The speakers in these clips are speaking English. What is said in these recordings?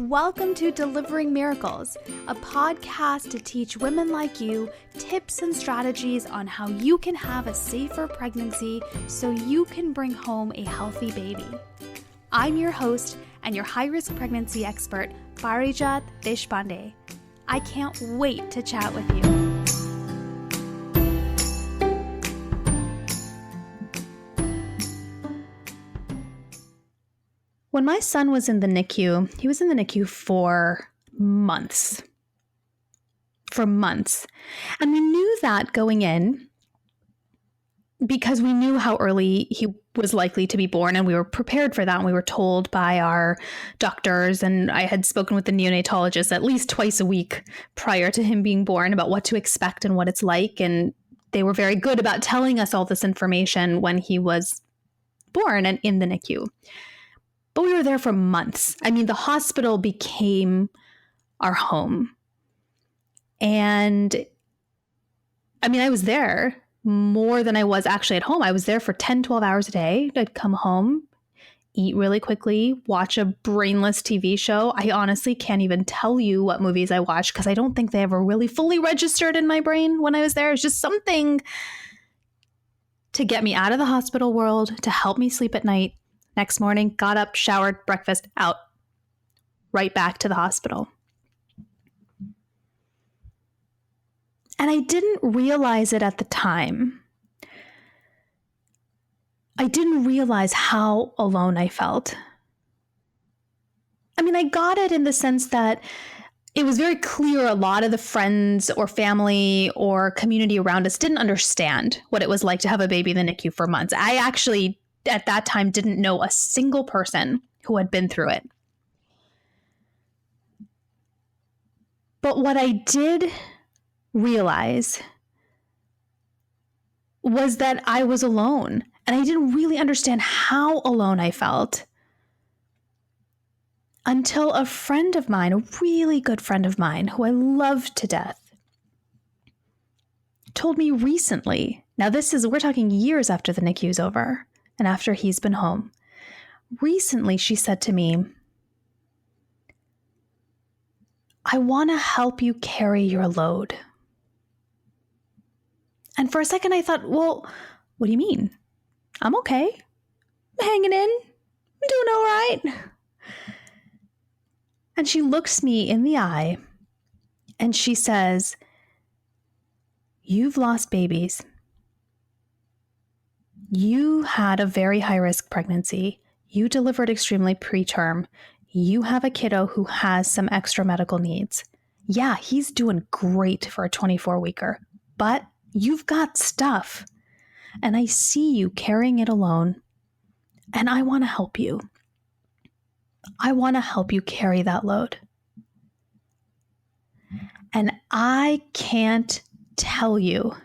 Welcome to Delivering Miracles, a podcast to teach women like you tips and strategies on how you can have a safer pregnancy so you can bring home a healthy baby. I'm your host and your high-risk pregnancy expert, Parijat Deshpande. I can't wait to chat with you. When my son was in the NICU, he was in the NICU for months. And we knew that going in because we knew how early he was likely to be born, and we were prepared for that. And we were told by our doctors, and I had spoken with the neonatologist at least twice a week prior to him being born about what to expect and what it's like. And they were very good about telling us all this information when he was born and in the NICU. But we were there for months. I mean, the hospital became our home. And I mean, I was there more than I was actually at home. I was there for 10, 12 hours a day. I'd come home, eat really quickly, watch a brainless TV show. I honestly can't even tell you what movies I watched because I don't think they ever really fully registered in my brain when I was there. It's just something to get me out of the hospital world, to help me sleep at night. Next morning, got up, showered, breakfast, out, right back to the hospital. And I didn't realize it at the time. I didn't realize how alone I felt. I mean, I got it in the sense that it was very clear a lot of the friends or family or community around us didn't understand what it was like to have a baby in the NICU for months. I actually at that time didn't know a single person who had been through it. But what I did realize was that I was alone, and I didn't really understand how alone I felt until a friend of mine, a really good friend of mine who I loved to death, told me recently. Now we're talking years after the NICU's over. And after he's been home, recently she said to me, I want to help you carry your load. And for a second I thought, well, what do you mean? I'm okay. I'm hanging in. I'm doing all right. And she looks me in the eye and she says, you've lost babies. You had a very high-risk pregnancy. You delivered extremely preterm. You have a kiddo who has some extra medical needs. Yeah, he's doing great for a 24-weeker, but you've got stuff. And I see you carrying it alone, and I want to help you. I want to help you carry that load. And I can't tell you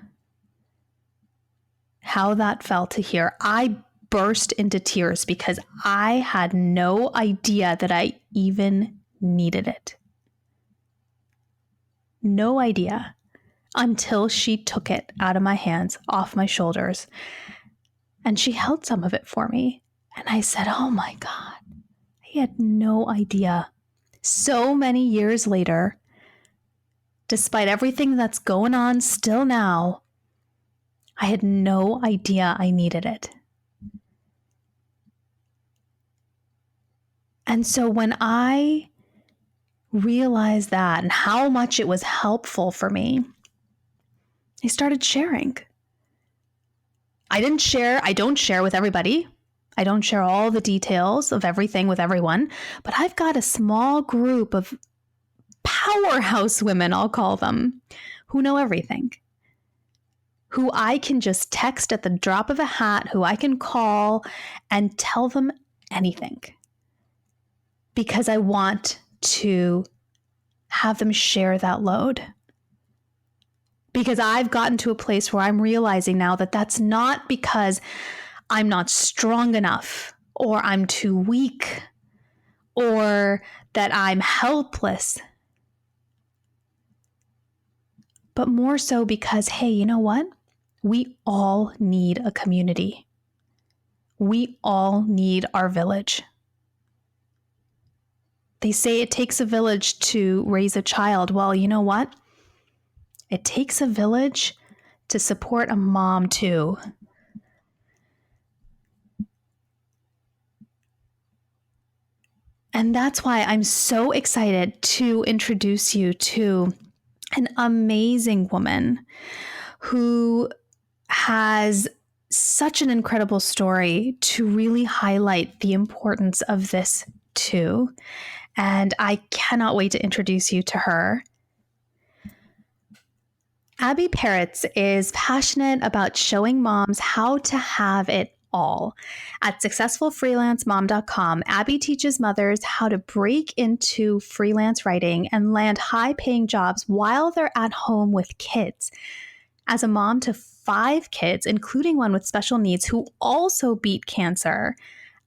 how that felt to hear. I burst into tears because I had no idea that I even needed it. No idea until she took it out of my hands, off my shoulders, and she held some of it for me. And I said, oh my God, I had no idea. So many years later, despite everything that's going on still now, I had no idea I needed it. And so when I realized that and how much it was helpful for me, I started sharing. I don't share with everybody. I don't share all the details of everything with everyone, but I've got a small group of powerhouse women, I'll call them, who know everything. Who I can just text at the drop of a hat, who I can call and tell them anything. Because I want to have them share that load. Because I've gotten to a place where I'm realizing now that that's not because I'm not strong enough, or I'm too weak, or that I'm helpless. But more so because, hey, you know what? We all need a community. We all need our village. They say it takes a village to raise a child. Well, you know what? It takes a village to support a mom too. And that's why I'm so excited to introduce you to an amazing woman who has such an incredible story to really highlight the importance of this too. And I cannot wait to introduce you to her. Abbi Perets is passionate about showing moms how to have it all. At successfulfreelancemom.com, Abbi teaches mothers how to break into freelance writing and land high-paying jobs while they're at home with kids. As a mom to 5 kids, including one with special needs who also beat cancer,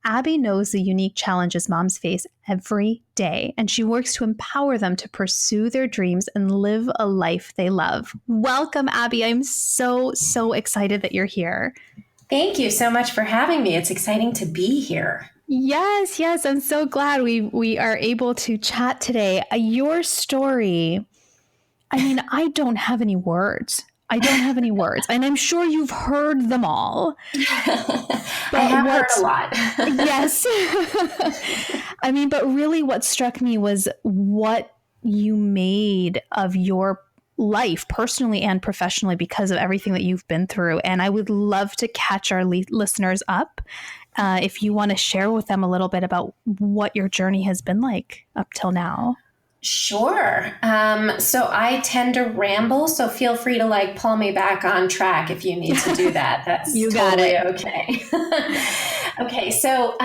Abbi knows the unique challenges moms face every day, and she works to empower them to pursue their dreams and live a life they love. Welcome, Abbi. I'm so excited that you're here. Thank you so much for having me. It's exciting to be here. Yes. I'm so glad we are able to chat today. Your story, I mean, I don't have any words. And I'm sure you've heard them all. I have heard a lot. Yes. I mean, but really what struck me was what you made of your life personally and professionally because of everything that you've been through. And I would love to catch our listeners up if you want to share with them a little bit about what your journey has been like up till now. Sure. So I tend to ramble, so feel free to pull me back on track if you need to do that. That's you got totally it. Okay. Okay. So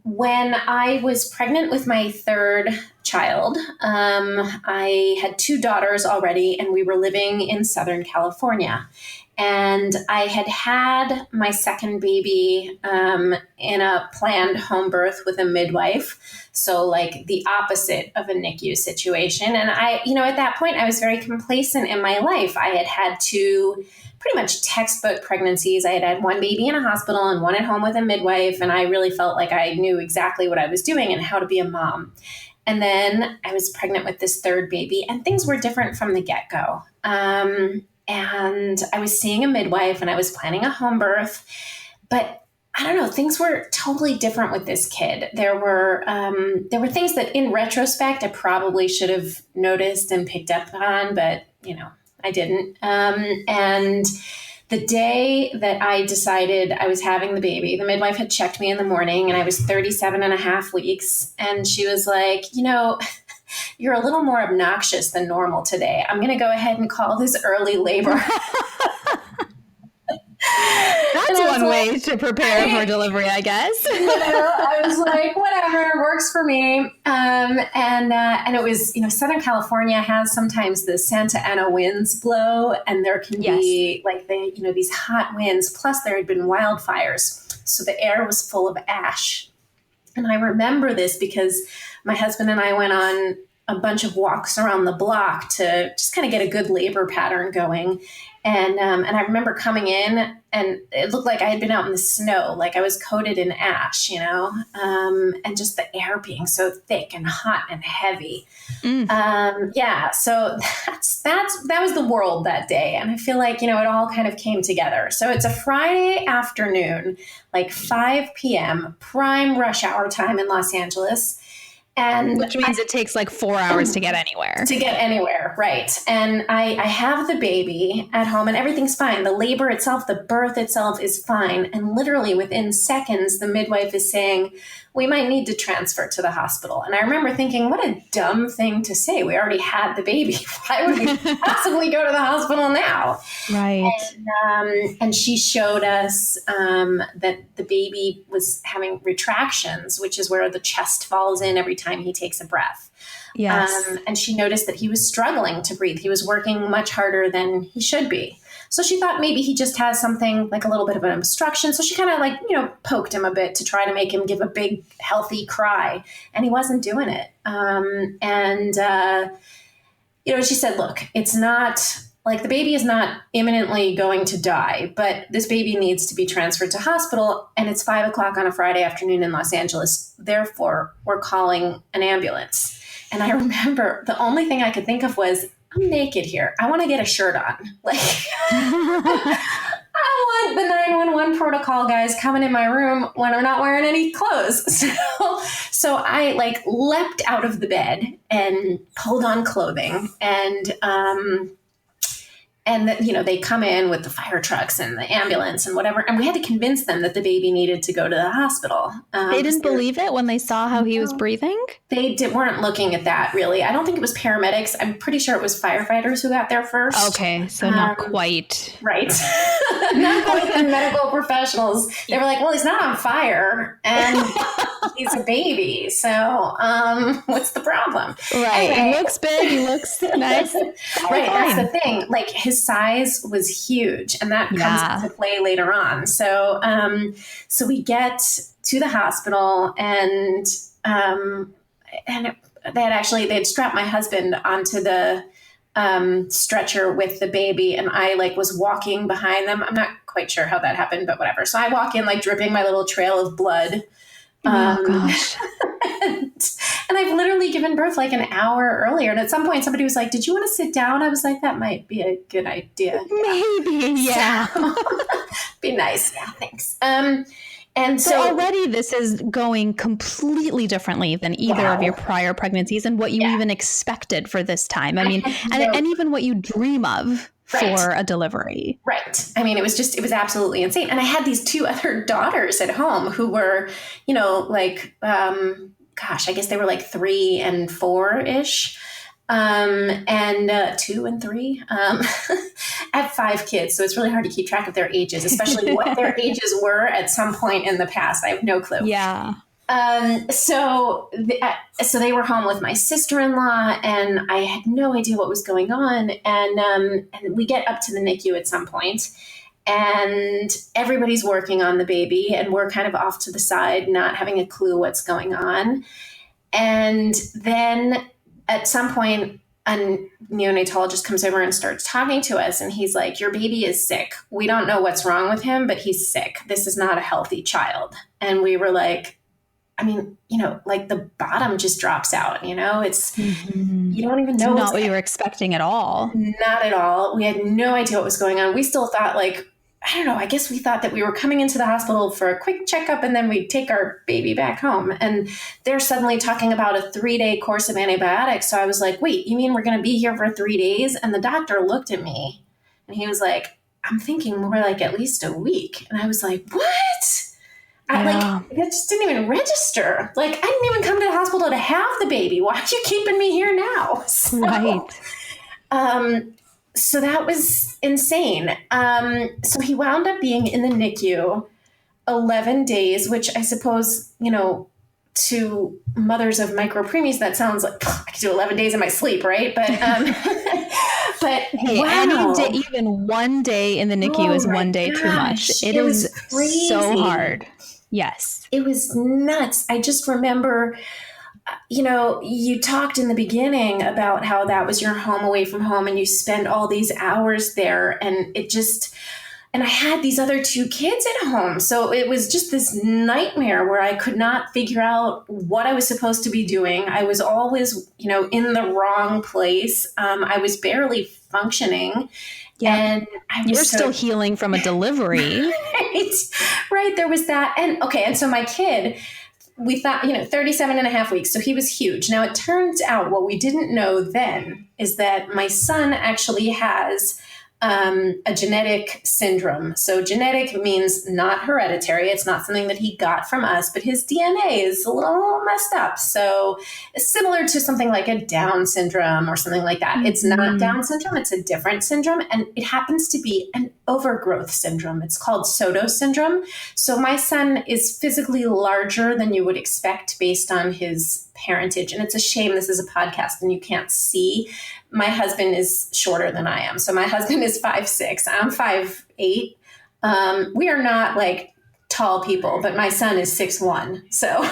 when I was pregnant with my 3rd child, I had 2 daughters already, and we were living in Southern California. And I had my 2nd baby in a planned home birth with a midwife. So the opposite of a NICU situation. And I, at that point, I was very complacent in my life. I had 2 pretty much textbook pregnancies. I had 1 baby in a hospital and 1 at home with a midwife. And I really felt like I knew exactly what I was doing and how to be a mom. And then I was pregnant with this 3rd baby, and things were different from the get-go. And I was seeing a midwife and I was planning a home birth, but I don't know, things were totally different with this kid. There were things that in retrospect, I probably should have noticed and picked up on, but I didn't. And the day that I decided I was having the baby, the midwife had checked me in the morning and I was 37 and a half weeks. And she was like, you're a little more obnoxious than normal today. I'm going to go ahead and call this early labor. That's one way to prepare for delivery, I guess. I was like, whatever, works for me. And it was, Southern California has sometimes the Santa Ana winds blow, and there can be these hot winds. Plus there had been wildfires. So the air was full of ash. And I remember this because my husband and I went on a bunch of walks around the block to just kind of get a good labor pattern going. And I remember coming in and it looked like I had been out in the snow, like I was coated in ash, and just the air being so thick and hot and heavy. So that was the world that day. And I feel like, it all kind of came together. So it's a Friday afternoon, 5 p.m., prime rush hour time in Los Angeles. And which means it takes 4 hours to get anywhere. Right. And I have the baby at home and everything's fine. The labor itself, the birth itself is fine. And literally within seconds, the midwife is saying, we might need to transfer to the hospital. And I remember thinking, what a dumb thing to say. We already had the baby. Why would we possibly go to the hospital now? Right. And she showed us that the baby was having retractions, which is where the chest falls in every time he takes a breath. Yes. And she noticed that he was struggling to breathe. He was working much harder than he should be. So she thought maybe he just has something like a little bit of an obstruction. So she kind of poked him a bit to try to make him give a big, healthy cry. And he wasn't doing it. She said, look, it's not like the baby is not imminently going to die, but this baby needs to be transferred to hospital, and it's 5 o'clock on a Friday afternoon in Los Angeles. Therefore, we're calling an ambulance. And I remember the only thing I could think of was, I'm naked here. I want to get a shirt on. Like, I want the 911 protocol guys coming in my room when I'm not wearing any clothes. So I like leapt out of the bed and pulled on clothing, and that, you know, they come in with the fire trucks and the ambulance and whatever. And we had to convince them that the baby needed to go to the hospital. They didn't believe it when they saw how he was breathing? They weren't looking at that, really. I don't think it was paramedics. I'm pretty sure it was firefighters who got there first. Okay, so not quite. Right. Not quite the medical professionals. They were like, well, he's not on fire and he's a baby. So what's the problem? Right. Anyway. He looks big. He looks nice. Right. That's the thing. Like, his size was huge, and that comes into play later on. So, so we get to the hospital, and they had strapped my husband onto the stretcher with the baby, and I like was walking behind them. I'm not quite sure how that happened, but whatever. So I walk in like dripping my little trail of blood. Oh gosh. And I've literally given birth like an hour earlier. And at some point somebody was like, did you want to sit down? I was like, that might be a good idea. Maybe. Yeah. So, be nice. Yeah. Thanks. And so already this is going completely differently than either of your prior pregnancies and what you even expected for this time. I mean, and even what you dream of for a delivery. Right. I mean, it was absolutely insane. And I had these two other daughters at home who were, you know, like, I guess they were like 3 and 4-ish. And 2 and 3. I have 5 kids, so it's really hard to keep track of their ages, especially what their ages were at some point in the past. I have no clue. Yeah. So they were home with my sister-in-law, and I had no idea what was going on. And we get up to the NICU at some point, and everybody's working on the baby, and we're kind of off to the side, not having a clue what's going on. And then at some point, a neonatologist comes over and starts talking to us, and he's like, your baby is sick. We don't know what's wrong with him, but he's sick. This is not a healthy child. And we were like, I mean, you know, like the bottom just drops out, you know, it's, you don't even know. It's not what you were expecting at all. Not at all. We had no idea what was going on. We still thought like, I don't know, I guess we thought that we were coming into the hospital for a quick checkup and then we'd take our baby back home. And they're suddenly talking about a 3-day course of antibiotics. So I was like, wait, you mean we're going to be here for 3 days? And the doctor looked at me and he was like, I'm thinking more like at least a week. And I was like, what? Like, that just didn't even register. Like, I didn't even come to the hospital to have the baby. Why are you keeping me here now? So, right. So that was insane. So he wound up being in the NICU 11 days, which I suppose, you know, to mothers of micro preemies, that sounds like I could do 11 days in my sleep, right? But but hey, any day, even 1 day in the NICU is 1 day too much. It is so hard. Yes. It was nuts. I just remember, you know, you talked in the beginning about how that was your home away from home and you spend all these hours there, and it just, and I had these other 2 kids at home. So it was just this nightmare where I could not figure out what I was supposed to be doing. I was always, you know, in the wrong place. I was barely functioning. Yeah. And you're still healing from a delivery. Right. There was that. And okay. And so my kid, we thought, you know, 37 and a half weeks. So he was huge. Now it turns out what we didn't know then is that my son actually has a genetic syndrome. So genetic means not hereditary. It's not something that he got from us, but his DNA is a little messed up. So it's similar to something like a Down syndrome or something like that. It's not Down syndrome. It's a different syndrome. And it happens to be an overgrowth syndrome. It's called Soto syndrome. So my son is physically larger than you would expect based on his parentage. And it's a shame this is a podcast and you can't see. My husband is shorter than I am. So my husband is 5'6". I'm 5'8". We are not like tall people, but my son is 6'1". So,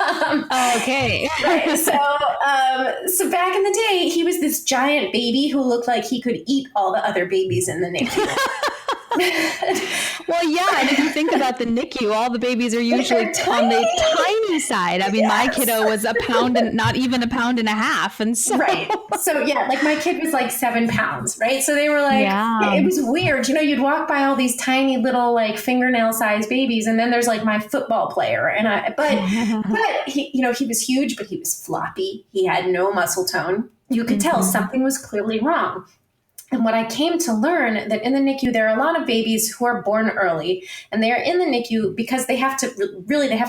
Okay. right. So back in the day, he was this giant baby who looked like he could eat all the other babies in the NICU. Well, yeah. And if you think about the NICU, all the babies are usually on the tiny side. I mean, my kiddo was a pound and not even a pound and a half. And so, right. So yeah, like my kid was like 7 pounds, right? So they were like, it was weird. You know, you'd walk by all these tiny little like fingernail sized babies. And then there's like my football player. But he, you know, he was huge, but he was floppy. He had no muscle tone. You could tell something was clearly wrong. And what I came to learn that in the NICU, there are a lot of babies who are born early, and they are in the NICU because they have to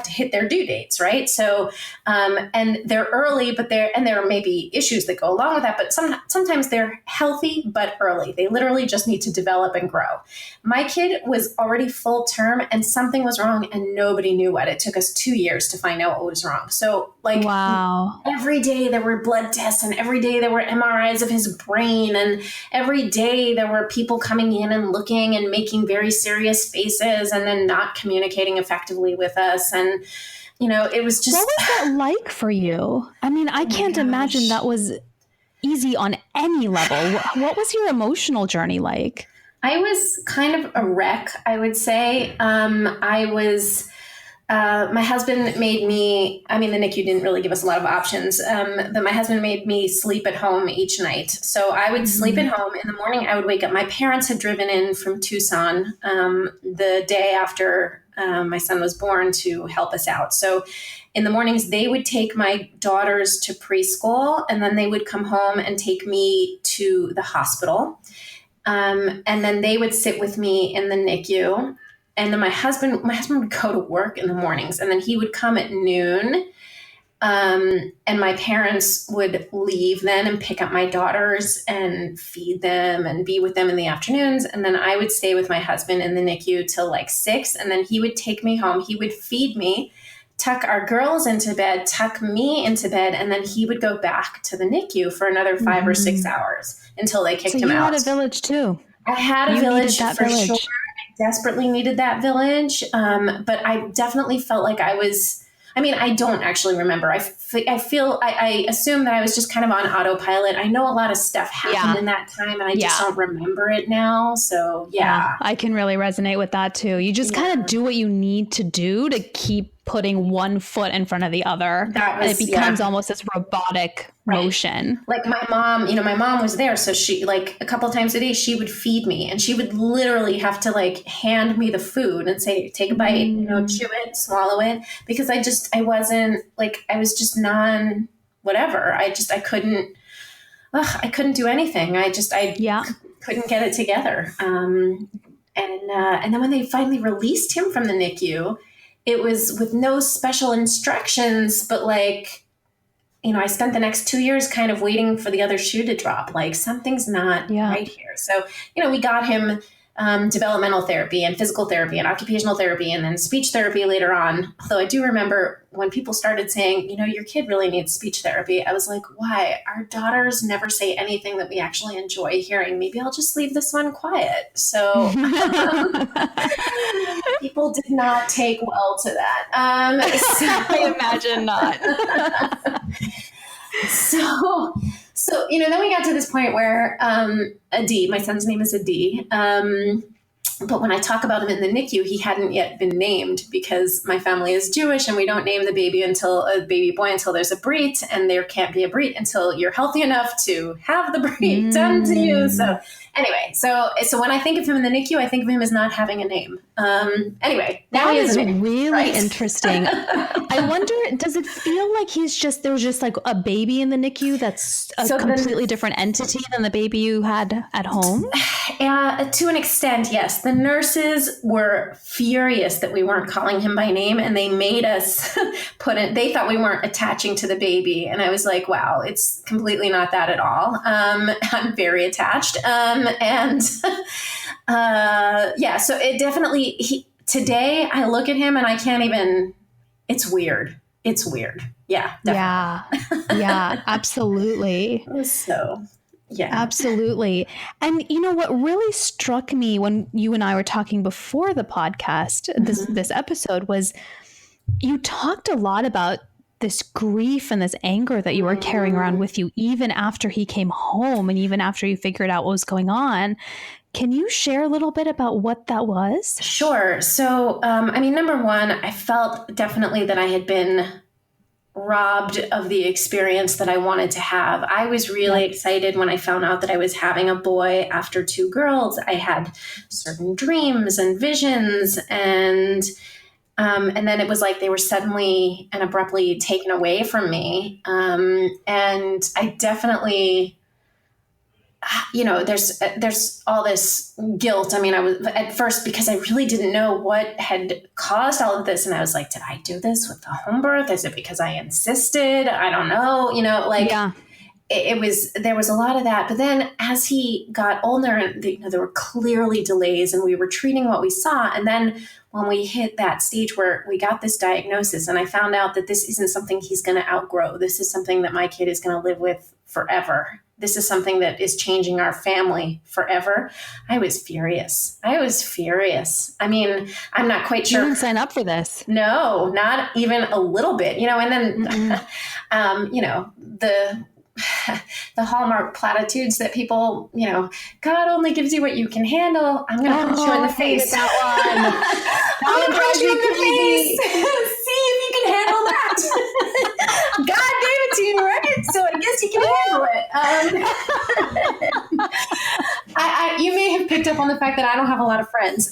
hit their due dates, right? So, and they're early, but there may be issues that go along with that, but sometimes they're healthy, but early. They literally just need to develop and grow. My kid was already full term and something was wrong and nobody knew what. It took us 2 years to find out what was wrong. So like wow. Every day there were blood tests and every day there were MRIs of his brain, and every day there were people coming in and looking and making very serious faces and then not communicating effectively with us. And, you know, it was just... What was that like for you? I mean, I can't imagine that was easy on any level. What was your emotional journey like? I was kind of a wreck, I would say. My husband made me, I mean, the NICU didn't really give us a lot of options, but my husband made me sleep at home each night. So I would sleep at home. In the morning, I would wake up. My parents had driven in from Tucson the day after my son was born to help us out. So in the mornings, they would take my daughters to preschool, and then they would come home and take me to the hospital. And then they would sit with me in the NICU. And then my husband would go to work in the mornings, and then he would come at noon. And my parents would leave then and pick up my daughters and feed them and be with them in the afternoons. And then I would stay with my husband in the NICU till like 6. And then he would take me home. He would feed me, tuck our girls into bed, tuck me into bed. And then he would go back to the NICU for another 5 or 6 hours until they kicked him out. So you had a village too. I had a village for sure. Desperately needed that village. But I definitely felt like I don't actually remember. I assume that I was just kind of on autopilot. I know a lot of stuff happened in that time and I just don't remember it now. So yeah. I can really resonate with that too. You just kind of do what you need to do to keep putting one foot in front of the other. And it becomes almost this robotic motion. Like my mom was there. So she, like a couple of times a day, she would feed me, and she would literally have to like hand me the food and say, take a bite, chew it, swallow it. Because I was just whatever. I couldn't do anything. I couldn't get it together. And then when they finally released him from the NICU, it was with no special instructions, but like, I spent the next 2 years kind of waiting for the other shoe to drop. Like something's not right here. So, we got him developmental therapy and physical therapy and occupational therapy and then speech therapy later on. Although I do remember when people started saying, your kid really needs speech therapy. I was like, why? Our daughters never say anything that we actually enjoy hearing. Maybe I'll just leave this one quiet. So people did not take well to that. I imagine not. So, then we got to this point where Adi, my son's name is Adi, but when I talk about him in the NICU, he hadn't yet been named because my family is Jewish and we don't name the baby until there's a brit, and there can't be a brit until you're healthy enough to have the brit done to you. So anyway, so when I think of him in the NICU, I think of him as not having a name. Anyway, now that he has is a name, really right? interesting. I wonder, does it feel like there's just like a baby in the NICU that's a completely different entity than the baby you had at home? To an extent, yes. The nurses were furious that we weren't calling him by name, and they made us they thought we weren't attaching to the baby. And I was like, wow, it's completely not that at all. I'm very attached. So it definitely, today I look at him and I can't even, it's weird. It's weird. Yeah. Definitely. Yeah, absolutely. So Yeah. Absolutely. And you know what really struck me when you and I were talking before the podcast, this episode, was you talked a lot about this grief and this anger that you were carrying around with you even after he came home and even after you figured out what was going on. Can you share a little bit about what that was? Sure. So, I mean, number one, I felt definitely that I had been robbed of the experience that I wanted to have. I was really excited when I found out that I was having a boy after two girls. I had certain dreams and visions, and then it was like they were suddenly and abruptly taken away from me. And I definitely, there's all this guilt. I mean, I was at first, because I really didn't know what had caused all of this. And I was like, did I do this with the home birth? Is it because I insisted? I don't know, there was a lot of that. But then as he got older, and there were clearly delays, and we were treating what we saw. And then when we hit that stage where we got this diagnosis, and I found out that this isn't something he's going to outgrow. This is something that my kid is going to live with forever. This is something that is changing our family forever. I was furious. I mean, I'm not quite sure. You didn't sign up for this. No, not even a little bit, and then, the hallmark platitudes that people, God only gives you what you can handle. I'm going to punch you in the face. That one. I'm going to punch you in the face. See if you can handle that. God gave it to you, right? So I guess you can handle it. You may have picked up on the fact that I don't have a lot of friends.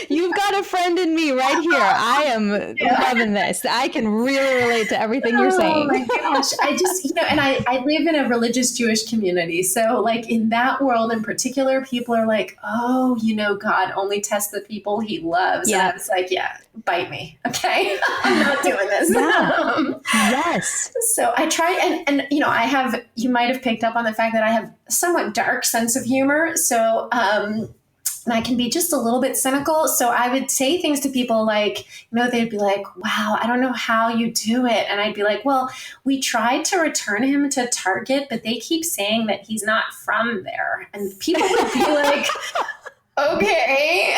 You've got a friend in me right here. I am loving this. I can really relate to everything you're saying. Oh my gosh. I just, and I live in a religious Jewish community. So like in that world in particular, people are like, oh, God only tests the people he loves. Yeah. And it's like, bite me. Okay. I'm not doing this. Yeah. Yes. So I try and you might have picked up on the fact that I have a somewhat dark sense of humor. So, and I can be just a little bit cynical. So I would say things to people like, they'd be like, wow, I don't know how you do it. And I'd be like, well, we tried to return him to Target, but they keep saying that he's not from there. And people would be like, okay.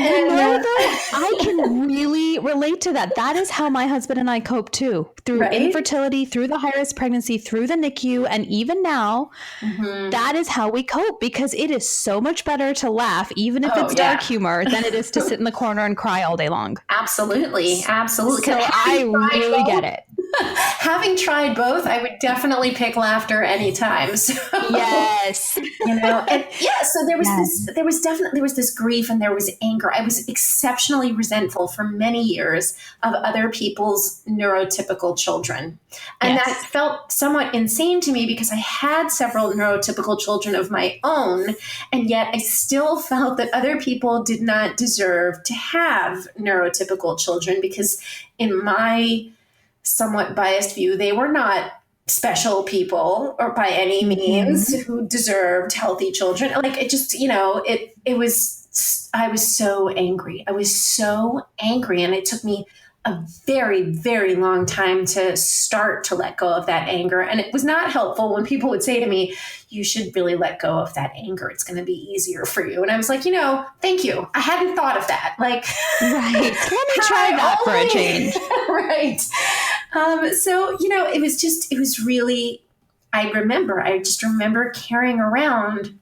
I can really relate to that. That is how my husband and I cope too. Through infertility, through the high-risk pregnancy, through the NICU, and even now, that is how we cope, because it is so much better to laugh, even if it's dark humor, than it is to sit in the corner and cry all day long. Absolutely. So I really get it. Having tried both, I would definitely pick laughter anytime. So, yes. So there was this grief and there was anger. I was exceptionally resentful for many years of other people's neurotypical children. And that felt somewhat insane to me, because I had several neurotypical children of my own, and yet I still felt that other people did not deserve to have neurotypical children, because in my somewhat biased view, they were not special people or by any means who deserved healthy children. Like it just, I was so angry. And it took me a very, very long time to start to let go of that anger. And it was not helpful when people would say to me, you should really let go of that anger. It's going to be easier for you. And I was like, thank you. I hadn't thought of that. Like, right. Let me try that for a change. Right. It was really, I just remember carrying around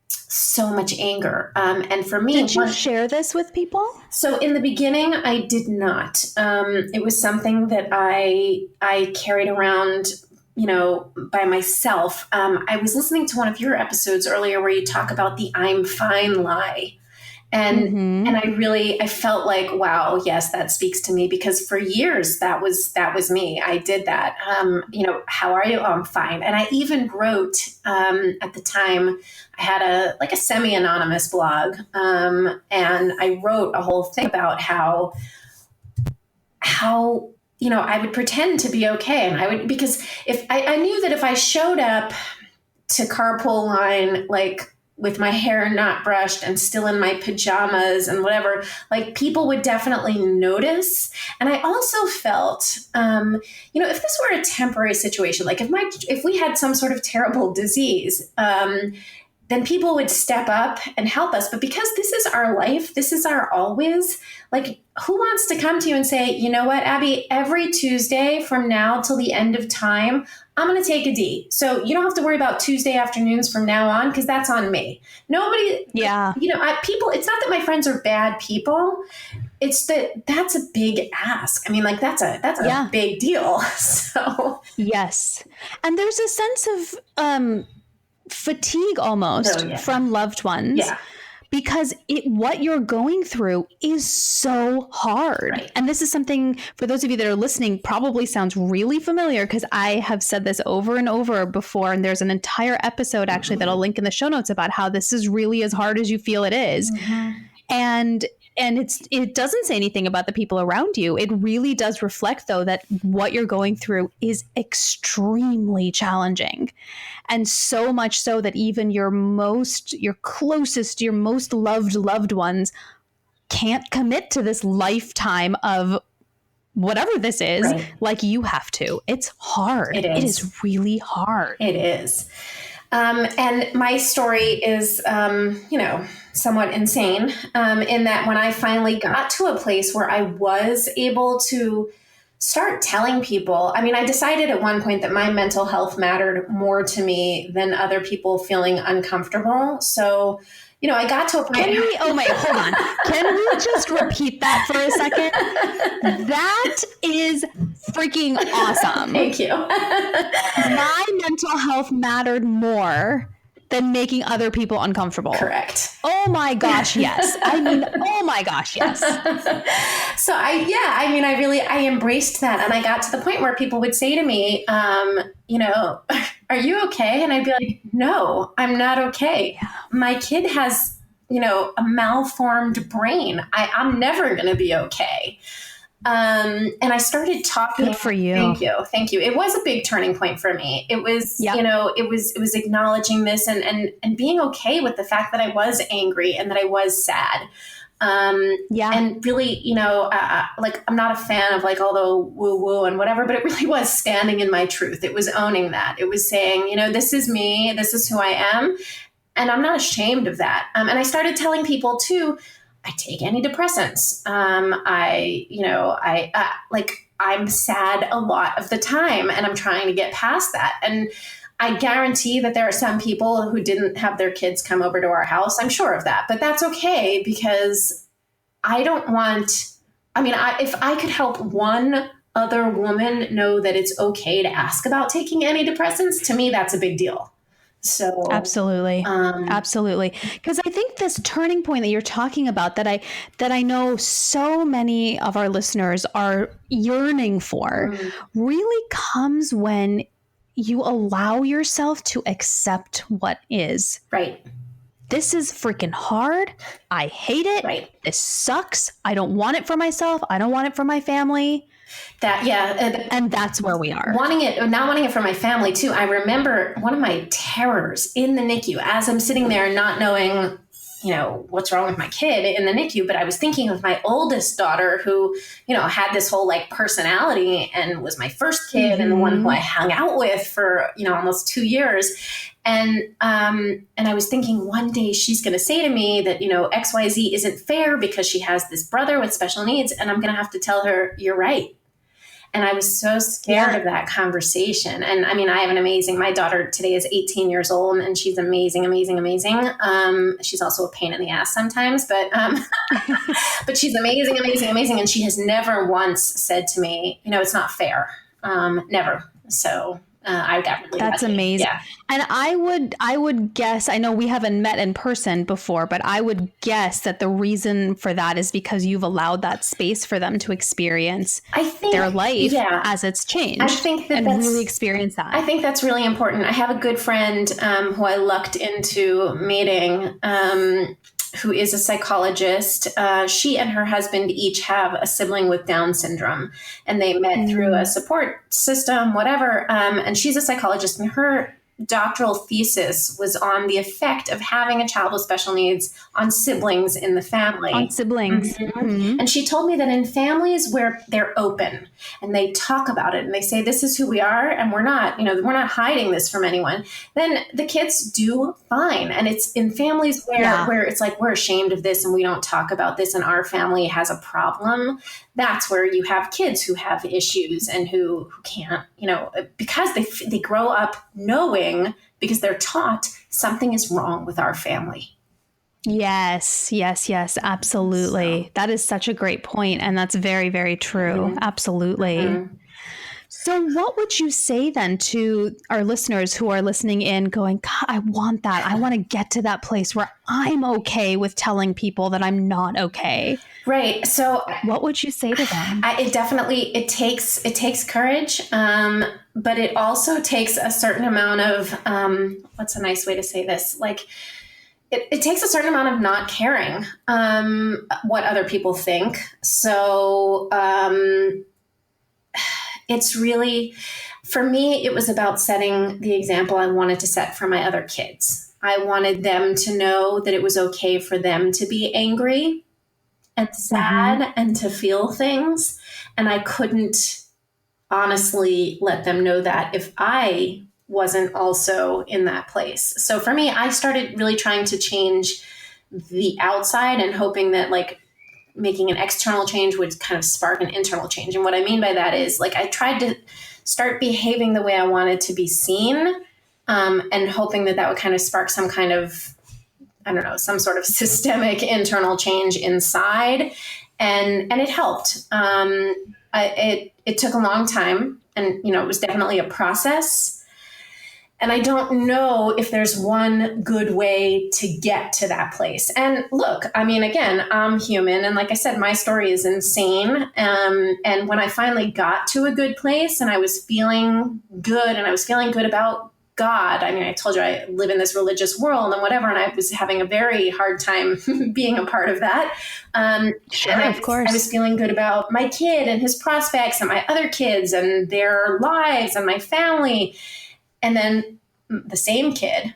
so much anger. And for me, did you share this with people? So in the beginning, I did not. It was something that I carried around, by myself. I was listening to one of your episodes earlier where you talk about the I'm fine lie. And I felt like, wow, yes, that speaks to me, because for years that was me. I did that. How are you? Oh, I'm fine. And I even wrote, at the time I had a semi-anonymous blog. And I wrote a whole thing about how, I would pretend to be okay. And because if I knew that if I showed up to carpool line, like with my hair not brushed and still in my pajamas and whatever, like people would definitely notice. And I also felt, if this were a temporary situation, like if we had some sort of terrible disease, then people would step up and help us. But because this is our life, this is our always, like, who wants to come to you and say, you know what, Abby, every Tuesday from now till the end of time, I'm going to take a D. So you don't have to worry about Tuesday afternoons from now on, because that's on me. Nobody, people, it's not that my friends are bad people. It's that's a big ask. I mean, like that's a big deal. So yes. And there's a sense of, fatigue almost from loved ones because what you're going through is so hard. Right. And this is something, for those of you that are listening, probably sounds really familiar because I have said this over and over before. And there's an entire episode actually that I'll link in the show notes about how this is really as hard as you feel it is. And it doesn't say anything about the people around you. It really does reflect, though, that what you're going through is extremely challenging. And so much so that even your closest, your most loved ones can't commit to this lifetime of whatever this is, like you have to. It's hard. It is really hard. It is. And my story is, somewhat insane in that when I finally got to a place where I was able to start telling people, I mean, I decided at one point that my mental health mattered more to me than other people feeling uncomfortable. So, I got to a point. Hold on. Can we just repeat that for a second? That is freaking awesome. Thank you. My mental health mattered more than making other people uncomfortable. Correct. Oh my gosh, yes. I mean, oh my gosh, yes. So I embraced that. And I got to the point where people would say to me, are you okay? And I'd be like, no, I'm not okay. Yeah. My kid has, a malformed brain. I'm never going to be okay. And I started talking. Good for you. Thank you. It was a big turning point for me. It was, it was acknowledging this and being okay with the fact that I was angry and that I was sad. And really, I'm not a fan of like all the woo woo and whatever, but it really was standing in my truth. It was owning that. It was saying, this is me, this is who I am. And I'm not ashamed of that. And I started telling people too, I take antidepressants. I'm sad a lot of the time and I'm trying to get past that. And I guarantee that there are some people who didn't have their kids come over to our house. I'm sure of that, but that's okay because I don't want, if I could help one other woman know that it's okay to ask about taking antidepressants, to me, that's a big deal. So absolutely. Because I think this turning point that you're talking about that I know so many of our listeners are yearning for really comes when you allow yourself to accept what is. Right. This is freaking hard. I hate it. Right. This sucks. I don't want it for myself. I don't want it for my family. And that's where we are. Not wanting it for my family too. I remember one of my terrors in the NICU as I'm sitting there not knowing, what's wrong with my kid in the NICU, but I was thinking of my oldest daughter who, had this whole like personality and was my first kid and the one who I hung out with for, almost 2 years. And I was thinking one day she's going to say to me that, XYZ isn't fair because she has this brother with special needs. And I'm going to have to tell her, you're right. And I was so scared of that conversation. And I have my daughter today is 18 years old and she's amazing. She's also a pain in the ass sometimes, but she's amazing. And she has never once said to me, it's not fair. Never. So I got really That's lucky. amazing. Yeah. And I would guess, I know we haven't met in person before, but I would guess that the reason for that is because you've allowed that space for them to experience their life as it's changed. I think that's really experience that. I think that's really important. I have a good friend who I lucked into meeting who is a psychologist. She and her husband each have a sibling with Down syndrome, and they met through a support system, whatever. And she's a psychologist, and her doctoral thesis was on the effect of having a child with special needs on siblings in the family. On siblings. Mm-hmm. And she told me that in families where they're open and they talk about it and they say, this is who we are and we're not hiding this from anyone, then the kids do fine. And it's in families where it's like, we're ashamed of this and we don't talk about this and our family has a problem. That's where you have kids who have issues and who can't, because they grow up knowing, because they're taught something is wrong with our family. Yes, absolutely. So. That is such a great point, and that's very, very true. Mm-hmm. Absolutely. Mm-hmm. So what would you say then to our listeners who are listening in going, God, I want that. I want to get to that place where I'm okay with telling people that I'm not okay. Right. So what would you say to them? It takes courage. But it also takes a certain amount of, what's a nice way to say this? Like, it takes a certain amount of not caring what other people think. So it's really, for me, it was about setting the example I wanted to set for my other kids. I wanted them to know that it was okay for them to be angry and sad and to feel things. And I couldn't honestly let them know that if I wasn't also in that place. So for me, I started really trying to change the outside and hoping that like making an external change would kind of spark an internal change. And what I mean by that is like, I tried to start behaving the way I wanted to be seen, and hoping that would kind of spark some kind of, I don't know, some sort of systemic internal change inside. And it helped. It took a long time and, it was definitely a process. And I don't know if there's one good way to get to that place. And look, I mean, again, I'm human. And like I said, my story is insane. And when I finally got to a good place and I was feeling good and I was feeling good about God, I mean, I told you I live in this religious world and whatever, and I was having a very hard time being a part of that. Sure, of course. I was feeling good about my kid and his prospects and my other kids and their lives and my family. And then the same kid,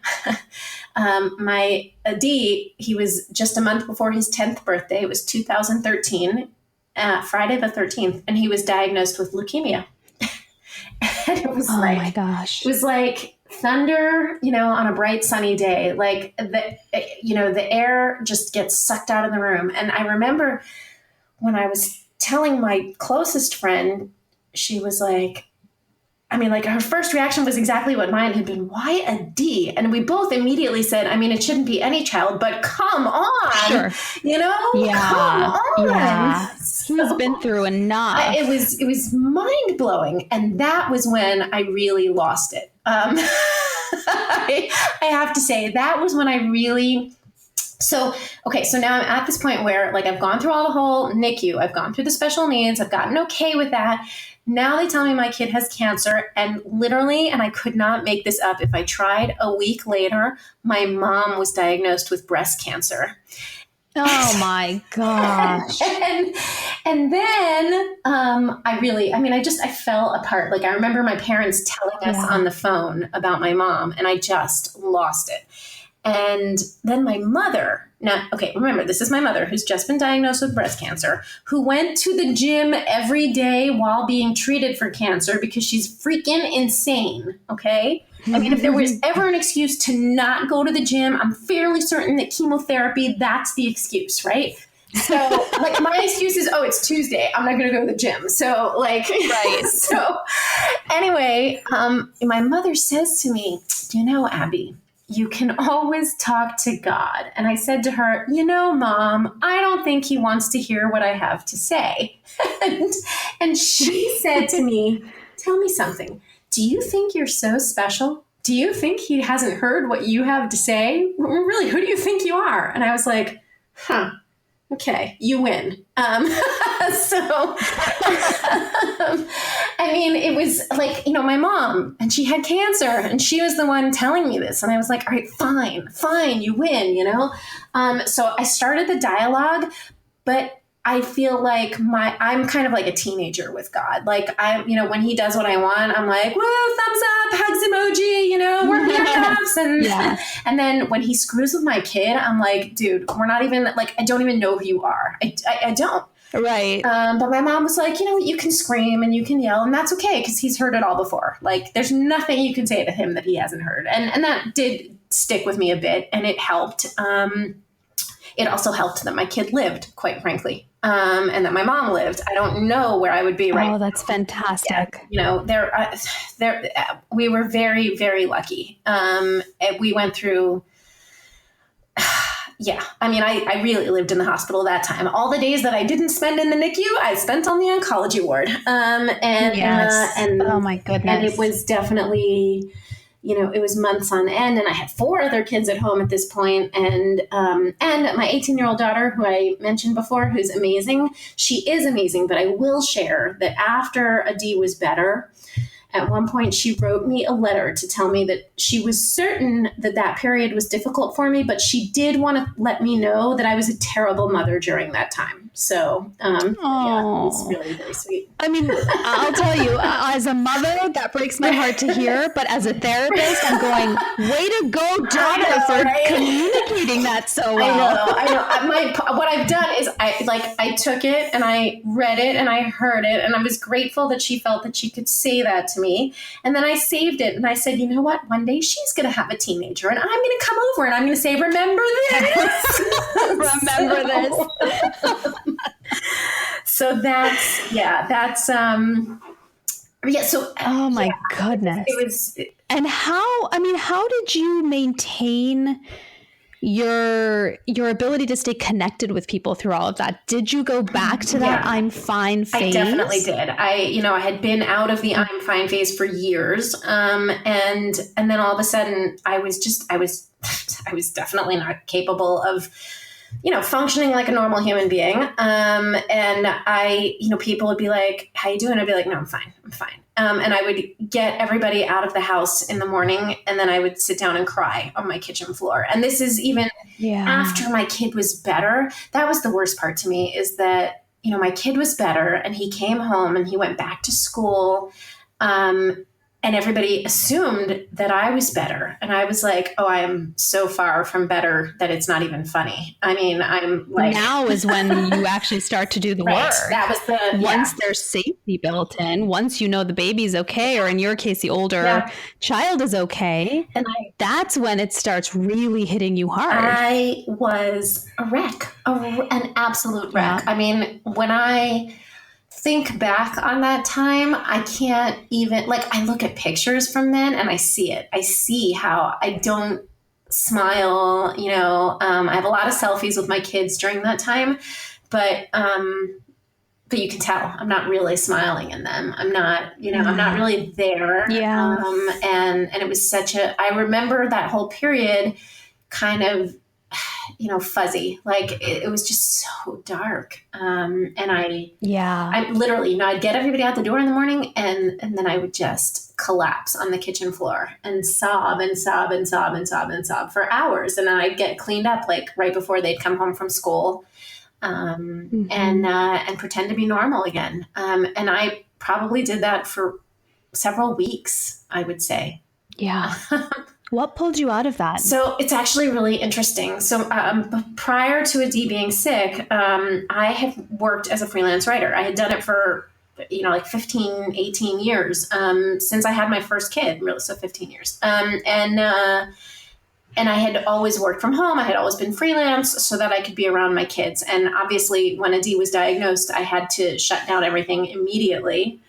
my D, he was just a month before his 10th birthday. It was 2013, Friday the 13th, and he was diagnosed with leukemia. And it was my gosh. It was like thunder, on a bright sunny day. Like the air just gets sucked out of the room. And I remember when I was telling my closest friend, she was like, her first reaction was exactly what mine had been. Why a D? And we both immediately said, it shouldn't be any child, but come on, sure. Yeah. Come on. Yeah. So, he's been through enough. It was mind blowing. And that was when I really lost it. I have to say that was when I really, so now I'm at this point where like, I've gone through all the whole NICU, I've gone through the special needs, I've gotten okay with that. Now they tell me my kid has cancer, and literally, and I could not make this up, if I tried, a week later, my mom was diagnosed with breast cancer. Oh my gosh. and then I fell apart. Like I remember my parents telling us on the phone about my mom, and I just lost it. And then my mother, now, okay, remember, this is my mother who's just been diagnosed with breast cancer, who went to the gym every day while being treated for cancer because she's freaking insane, okay? If there was ever an excuse to not go to the gym, I'm fairly certain that chemotherapy, that's the excuse, right? So, like, my excuse is, it's Tuesday, I'm not going to go to the gym. So, like, right. So, anyway, my mother says to me, Abby, you can always talk to God. And I said to her, Mom, I don't think he wants to hear what I have to say. and she said to me, tell me something. Do you think you're so special? Do you think he hasn't heard what you have to say? Really, who do you think you are? And I was like, okay, you win. It was like, my mom, and she had cancer, and she was the one telling me this. And I was like, all right, fine, you win, So I started the dialogue, but I feel like I'm kind of like a teenager with God. Like when he does what I want, I'm like, whoa, thumbs up, hugs emoji, we're BFFs. And, Yeah. and then when he screws with my kid, I'm like, dude, we're not even like, I don't even know who you are. I don't. Right. But my mom was like, you can scream and you can yell, and that's okay because he's heard it all before. Like, there's nothing you can say to him that he hasn't heard. And that did stick with me a bit, and it helped. It also helped that my kid lived, quite frankly, and that my mom lived. I don't know where I would be right now. Oh, that's fantastic. We were very, very lucky. We went through... Yeah. I mean, I really lived in the hospital that time. All the days that I didn't spend in the NICU, I spent on the oncology ward. And oh my goodness. And it was definitely, it was months on end, and I had 4 other kids at home at this point. And my 18-year-old daughter, who I mentioned before, who's amazing. She is amazing, but I will share that after Adi was better, at one point, she wrote me a letter to tell me that she was certain that period was difficult for me, but she did want to let me know that I was a terrible mother during that time. So, it was really, really sweet. I mean, I'll tell you, as a mother, that breaks my heart to hear. But as a therapist, I'm going, way to go, daughter, for communicating that so well. I know. What I've done is I took it and I read it and I heard it, and I was grateful that she felt that she could say that to me. And then I saved it and I said, you know what? One day she's going to have a teenager, and I'm going to come over and I'm going to say, remember this? Remember this. So oh my goodness. It was. And how did you maintain your ability to stay connected with people through all of that? Did you go back to that I'm fine phase? I definitely did. I had been out of the I'm fine phase for years. And then all of a sudden I was definitely not capable of, functioning like a normal human being. And people would be like, how you doing? I'd be like, no, I'm fine. And I would get everybody out of the house in the morning, and then I would sit down and cry on my kitchen floor. And this is even after my kid was better. That was the worst part to me, is that, my kid was better and he came home and he went back to school. And everybody assumed that I was better. And I was like, oh, I am so far from better that it's not even funny. I mean, I'm like... Now is when you actually start to do the right. work. That was once there's safety built in, once you know the baby's okay, or in your case, the older child is okay, and that's when it starts really hitting you hard. I was a wreck, an absolute wreck. I mean, when I think back on that time, I can't even, I look at pictures from then and I see it. I see how I don't smile, I have a lot of selfies with my kids during that time, but you can tell I'm not really smiling in them. I'm not, I'm not really there. Yeah. And it was I remember that whole period kind of, fuzzy. It was just so dark. And I literally, I'd get everybody out the door in the morning, and then I would just collapse on the kitchen floor and sob and sob and sob and sob and sob for hours. And then I'd get cleaned up right before they'd come home from school, and pretend to be normal again. And I probably did that for several weeks, I would say. Yeah. What pulled you out of that? So it's actually really interesting. So prior to Adi being sick, I had worked as a freelance writer. I had done it for, 15, 18 years, since I had my first kid, really. So 15 years. And I had always worked from home. I had always been freelance so that I could be around my kids. And obviously when Adi was diagnosed, I had to shut down everything immediately.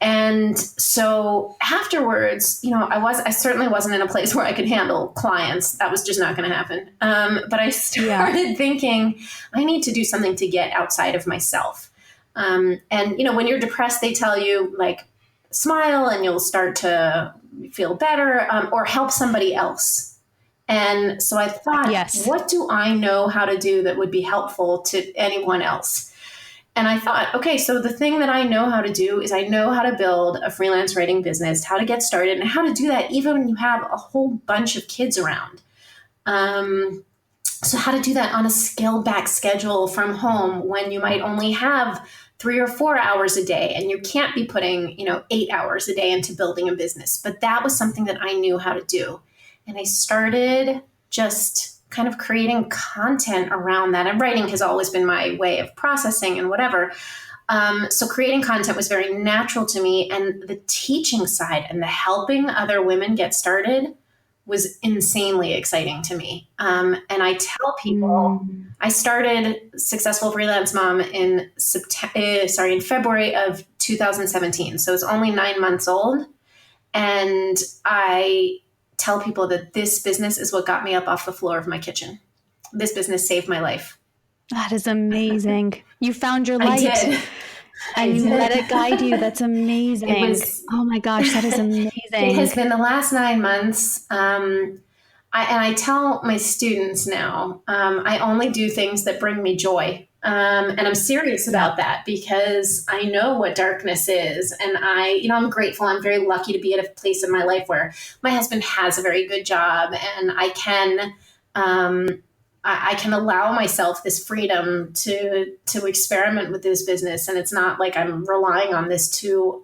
And so afterwards, I certainly wasn't in a place where I could handle clients. That was just not going to happen. But I started thinking, I need to do something to get outside of myself. And, when you're depressed, they tell you smile and you'll start to feel better, or help somebody else. And so I thought, what do I know how to do that would be helpful to anyone else? And I thought, okay, so the thing that I know how to do is I know how to build a freelance writing business, how to get started, and how to do that even when you have a whole bunch of kids around. So how to do that on a scaled back schedule from home when you might only have 3 or 4 hours a day and you can't be putting, 8 hours a day into building a business. But that was something that I knew how to do. And I started just kind of creating content around that. And writing has always been my way of processing and whatever. So creating content was very natural to me. And the teaching side and the helping other women get started was insanely exciting to me. And I tell people, I started Successful Freelance Mom in February of 2017. So it's only 9 months old. And I tell people that this business is what got me up off the floor of my kitchen. This business saved my life. That is amazing. You found your light. I did. And you let it guide you. That's amazing. Oh my gosh, that is amazing. It has been the last 9 months. I tell my students now, I only do things that bring me joy. And I'm serious about that because I know what darkness is. And I'm grateful. I'm very lucky to be at a place in my life where my husband has a very good job and I can allow myself this freedom to experiment with this business. And it's not like I'm relying on this to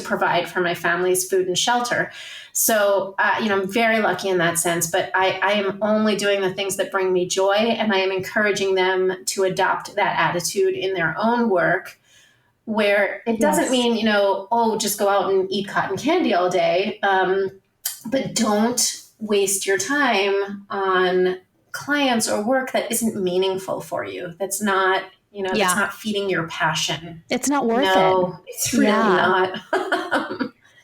provide for my family's food and shelter. So, I'm very lucky in that sense, but I am only doing the things that bring me joy. And I am encouraging them to adopt that attitude in their own work, where it doesn't mean, just go out and eat cotton candy all day. But don't waste your time on clients or work that isn't meaningful for you. That's not, that's not feeding your passion. It's not worth it. No, it's really not.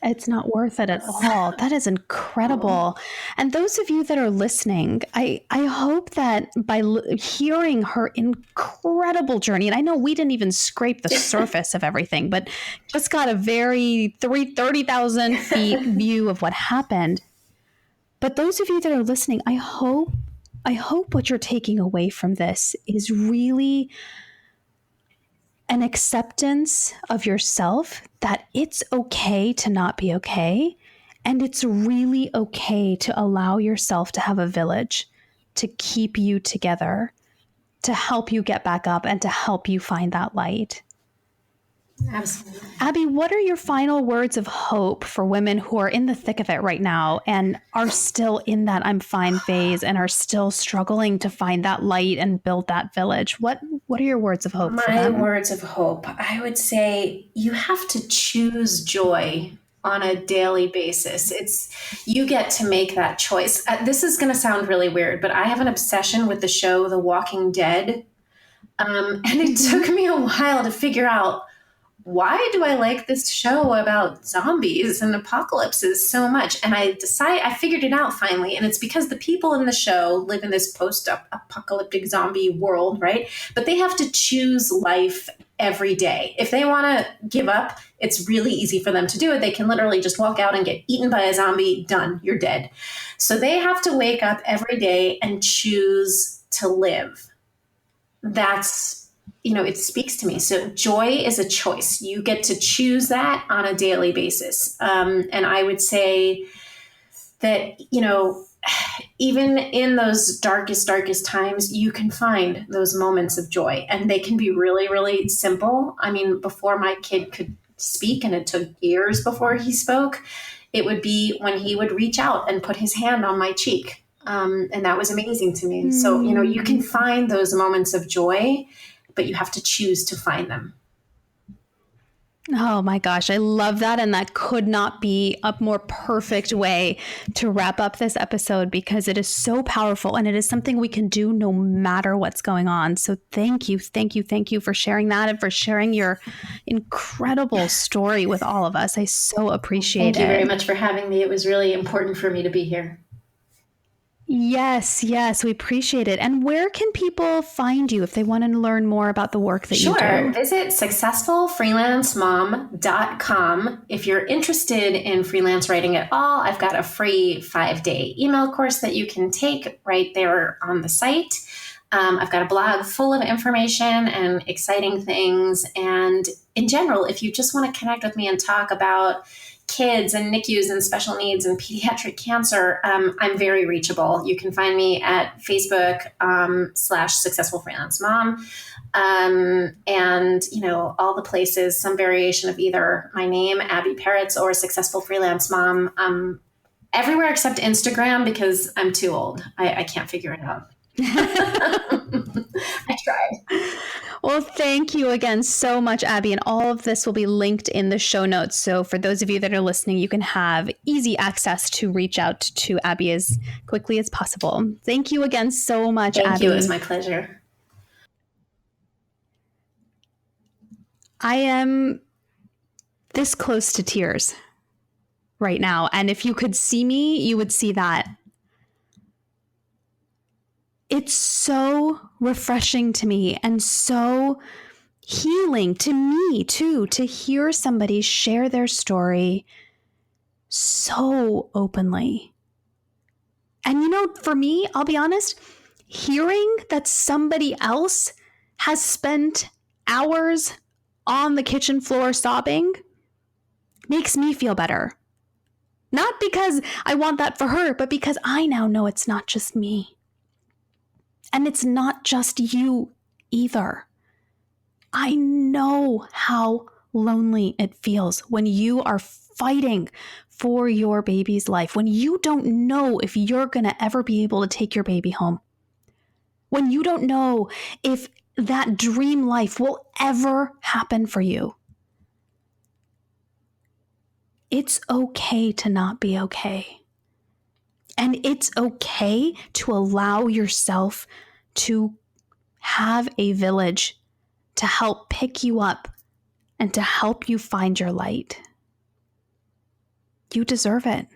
It's not worth it at all. That is incredible. And those of you that are listening, I hope that by hearing her incredible journey, and I know we didn't even scrape the surface of everything, but just got a very 30,000 feet view of what happened. But those of you that are listening, I hope what you're taking away from this is really an acceptance of yourself, that it's okay to not be okay. And it's really okay to allow yourself to have a village to keep you together, to help you get back up and to help you find that light. Absolutely. Abbi, what are your final words of hope for women who are in the thick of it right now and are still in that I'm fine phase and are still struggling to find that light and build that village? What are your words of hope for them? My words of hope, I would say you have to choose joy on a daily basis. You get to make that choice. This is going to sound really weird, but I have an obsession with the show The Walking Dead. And it took me a while to figure out, why do I like this show about zombies and apocalypses so much? And I figured it out finally. And it's because the people in the show live in this post-apocalyptic zombie world, right? But they have to choose life every day. If they want to give up, it's really easy for them to do it. They can literally just walk out and get eaten by a zombie. Done. You're dead. So they have to wake up every day and choose to live. That's, it speaks to me. So joy is a choice. You get to choose that on a daily basis. And I would say that, even in those darkest times, you can find those moments of joy, and they can be really, really simple. I mean, before my kid could speak, and it took years before he spoke, it would be when he would reach out and put his hand on my cheek. And that was amazing to me. So, you can find those moments of joy, but you have to choose to find them. Oh my gosh, I love that. And that could not be a more perfect way to wrap up this episode, because it is so powerful and it is something we can do no matter what's going on. So thank you for sharing that and for sharing your incredible story with all of us. I so appreciate it. Thank you very much for having me. It was really important for me to be here. Yes, we appreciate it. And where can people find you if they want to learn more about the work that you do? Sure. Visit successfulfreelancemom.com. If you're interested in freelance writing at all, I've got a free 5-day email course that you can take right there on the site. I've got a blog full of information and exciting things. And in general, if you just want to connect with me and talk about kids and NICUs and special needs and pediatric cancer, I'm very reachable. You can find me at Facebook /Successful Freelance Mom. And, all the places, some variation of either my name, Abbi Perets, or Successful Freelance Mom. Everywhere except Instagram because I'm too old. I can't figure it out. I tried. Well, thank you again so much, Abbi. And all of this will be linked in the show notes. So for those of you that are listening, you can have easy access to reach out to Abbi as quickly as possible. Thank you again so much, Abbi. Thank you. It was my pleasure. I am this close to tears right now. And if you could see me, you would see that. It's so refreshing to me and so healing to me too, to hear somebody share their story so openly. And for me, I'll be honest, hearing that somebody else has spent hours on the kitchen floor sobbing makes me feel better. Not because I want that for her, but because I now know it's not just me. And it's not just you either. I know how lonely it feels when you are fighting for your baby's life, when you don't know if you're going to ever be able to take your baby home, when you don't know if that dream life will ever happen for you. It's okay to not be okay. And it's okay to allow yourself to have a village to help pick you up and to help you find your light. You deserve it.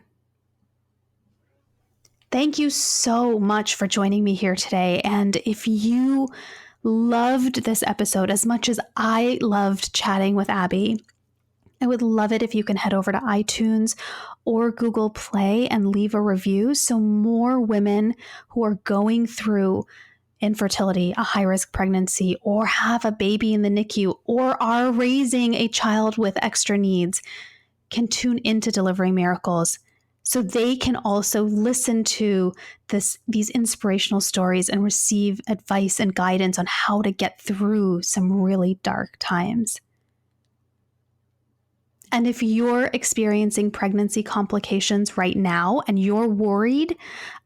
Thank you so much for joining me here today. And if you loved this episode as much as I loved chatting with Abbi, I would love it if you can head over to iTunes or Google Play and leave a review so more women who are going through infertility, a high-risk pregnancy, or have a baby in the NICU, or are raising a child with extra needs can tune into Delivering Miracles so they can also listen to these inspirational stories and receive advice and guidance on how to get through some really dark times. And if you're experiencing pregnancy complications right now and you're worried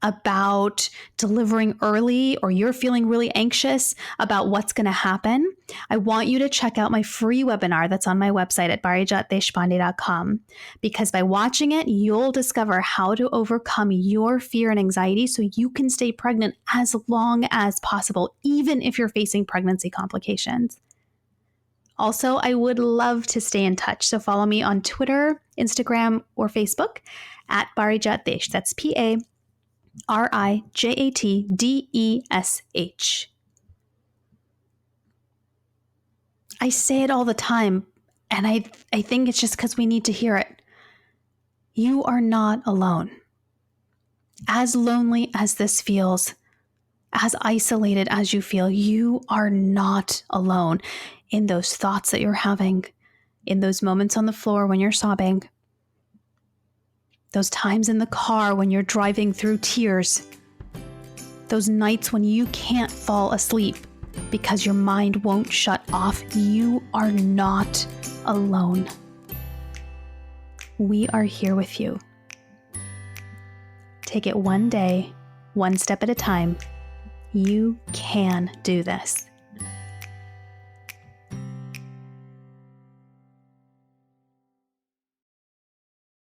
about delivering early or you're feeling really anxious about what's going to happen, I want you to check out my free webinar that's on my website at parijatdeshpande.com, because by watching it, you'll discover how to overcome your fear and anxiety so you can stay pregnant as long as possible, even if you're facing pregnancy complications. Also, I would love to stay in touch, so follow me on Twitter, Instagram, or Facebook at Parijat Desh. That's PARIJATDESH. I say it all the time, and I think it's just because we need to hear it. You are not alone. As lonely as this feels, as isolated as you feel, you are not alone in those thoughts that you're having, in those moments on the floor when you're sobbing, those times in the car when you're driving through tears, those nights when you can't fall asleep because your mind won't shut off. You are not alone. We are here with you. Take it one day, one step at a time. You can do this.